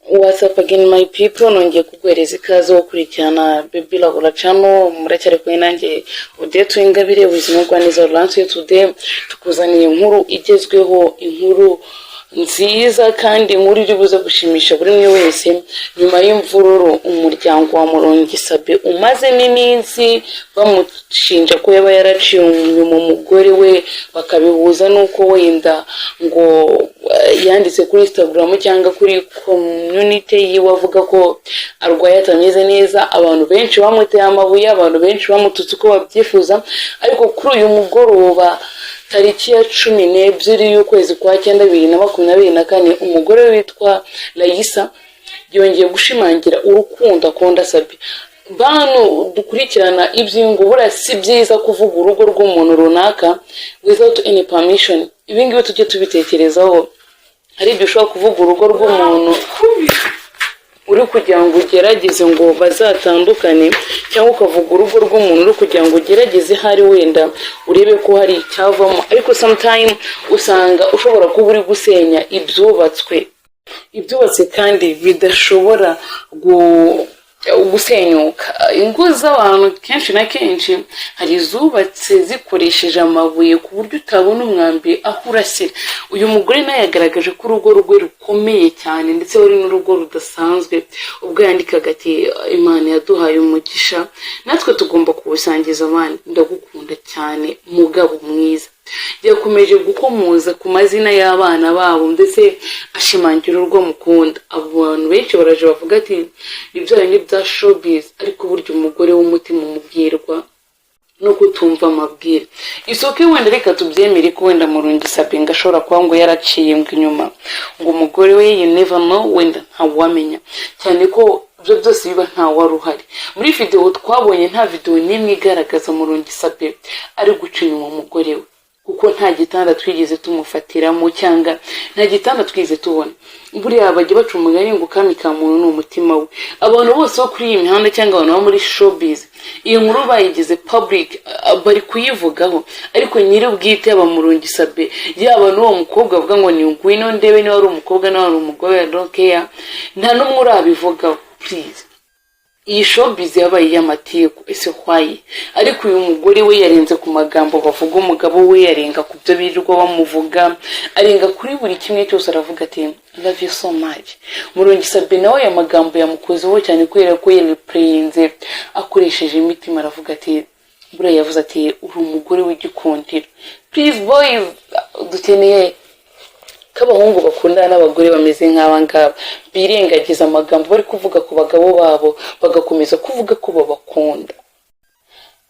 What's up again my people, nongeye kuguhereza ikaze wo kurikirana Baby Lagura channel. Muracyari kumwe nanjye Odette Uwingabire, ubuzima bwa neza Lance. Today tukuzaniye inkuru igezweho, inkuru nziza kandi inkuru iri buze gushimisha buri umwe wese. Nyuma y'imvururu umuryango wa Murongisabe umazemo iminsi bamushinja ko yaba yaraciye unyuma umugore we, bakabihuza nuko wenda ngo yanditse kuri Instagram cyangwa kuri community yiwe avuga ko arwaye atameze neza. Abantu benshi bamuteye amabuye, abantu benshi bamututse uko babyifuza, ariko kuri uyu mugoroba tariki ya 12 y'ukwezi kwa 9 2024 umugore witwa Layisa yongeye gushimangira urukundo akunda Sabi. Bantu dukurikirana ibyingo bura si byiza kuvuga urugo rw'umuntu runaka without any permission. Ibingibi tujye tubitekerezaho. Hari ibyo ushobora kuvuga urugo rw'umuntu uri kugira ngo ugerageze ngo bazatandukane, cyangwa ukavuga urugo rw'umuntu uri kugira ngo ugerageze hari wenda urebe ko hari icyavamo, ariko sometime usanga ushobora kuba uri gusenya ibyubatse kandi bidashobora gusenyuka. Ingo z'abantu kenshi na kenshi hari izubatse zikoresheje amabuye ku buryo utabona umwambi aho urashyira. Uyu mugore nawe yagaragaje ko urugo rwe rukomeye cyane, ndetse wari n'urugo rudasanzwe, ubwo yandikaga ati Imana yaduhaye umugisha, natwe tugomba kubusangiza abandi. Ndagukunda cyane mugabo mwiza. Yakomeje gukomoza ku mazina y'abana babo, ndetse ashimangira urwo mukunda. Abantu benshi baraje bavuga ati ibyo ni bya showbiz, ariko buryo umugore w'umutima umubwirwa no kutumva amabwire. Isoke wenda reka tubyemere ko wenda Murongisabe ngashobora kuba ngo yaraciye inyuma ngo umugore we, you never know, wenda ntawamenya, cyane ko ibyo byose biba ntawaruhari. Muri video twabonye nta video n'imwe igaragaza Murongisabe ari guca inyuma umugore we, kuko nta gitanda twigeze tumufatiramo cyangwa nta gitanda twigeze tubona. Buriya bajye baca umugani ngo kami ka muntu ni umutima we. Abantu bose bo kuri iyi mihanda cyangwa abantu bo muri showbiz, iyo nkuru bayigize public, bari kuyivugaho, ariko nyiri ubwite aba Murongisabe, yaba n'uwo mukobwa avuga ngo ni ngwino ndebe niba ari umukobwa nawe ari umugore, I don't care, nta n'umwe urabivugaho. Please, iyi showbiz yabaye y'amatiku, ese why? Ariko uyu mugore we yarenze ku magambo bavuga umugabo we, yarenga ku byo birirwa bamuvuga, arenga kuri buri kimwe cyose, aravuga ati love you so much. Murongisabe nawe ya magambo yamukozeho cyane kubera ko yareplayinze akoresheje imitima, aravuga ati buriya yavuze ati uri umugore w'igikundiro. Please boys, dukeneye kabahungu bakundana n'abagore bameze nk'aba ngaba, birengagiza amagambo bari kuvuga ku bagabo babo, bagakomeza kuvuga ko babakunda.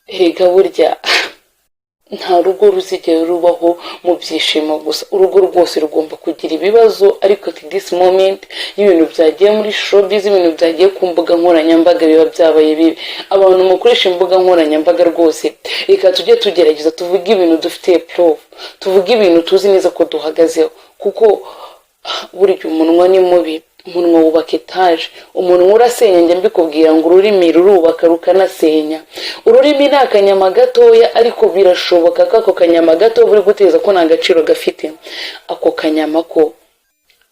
Erega burya nta rugo ruzigera rubaho mu byishimo gusa. Urugo rwose rugomba kugira ibibazo, ariko at this moment y'ibintu byagiye muri showbiz, ibintu byagiye ku mbuga nkoranyambaga biba byabaye bibi. Abantu mukoresha imbuga nkoranyambaga rwose, reka tujye tugerageza tuvuge ibintu dufite proof, tuvuge ibintu tuzi neza ko duhagazeho, kuko burya umunwa ni mubi. Umunwa wubaka etaje, umunwa urasenya. Njye mbikubwira ngo ururimi rurubaka rukanasenya. Ururimi ni akanyama gatoya, ariko birashoboka ko ako kanyama gato buri guteza ko nta gaciro gafite. Ako kanyama ko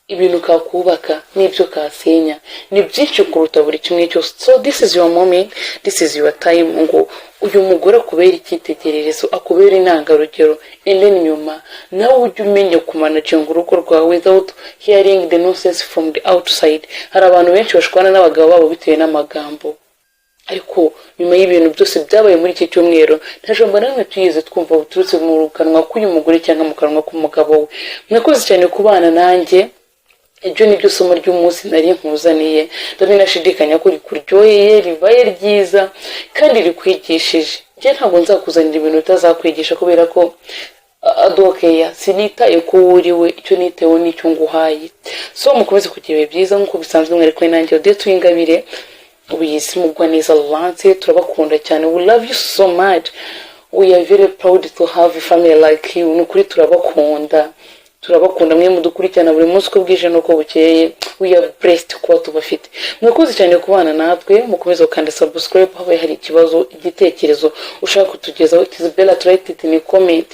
ibintu kakubaka n'ibyo kasenya ni byinshi kuruta buri kimwe cyose. So this is your moment, this is your time, ngo uyu mugore akubera icyitegererezo, akubera intangarugero, and then nyuma nawe ujye umenya kumanaginga urugo rwawe without hearing the nonsense from the outside. Hari abantu benshi bashwana n'abagabo babo bitewe n'amagambo, ariko nyuma y'ibintu byose byabaye muri iki cyumweru nta jambo namwe tuyeze twumva buturutse mu kanwa k'uyu mugore cyangwa mu kanwa k'umugabo we. Mwakoze cyane kubana nanjye. Ibyo ni byo somo ry'umunsi nari nkuzaniye, ndabinashidikanya ko rikuryoheye, ribaye ryiza kandi rikwigishije. Njye ntabwo nzakuzanira ibintu bitazakwigisha, kubera ko adokeya sinitaye ko uriwe, icyo nitewe n'icyo nguhaye. So mukomeze kugira ibihe byiza nk'uko bisanzwe, mwereke nanjye Odette Uwingabire, ubuyisi mugwa neza Lance. Turabakunda cyane, we love you so much, we are very proud to have a family like you. Nukuri turabakunda mwe mudukurikirana buri munsi uko bwije nuko bukeye. We are blessed kuba tubafite. Mwakoze cyane kubana natwe, mukomeze gukanda subscribe. Habaye hari ikibazo, igitekerezo ushaka kutugezaho, it is better to write it in a comment.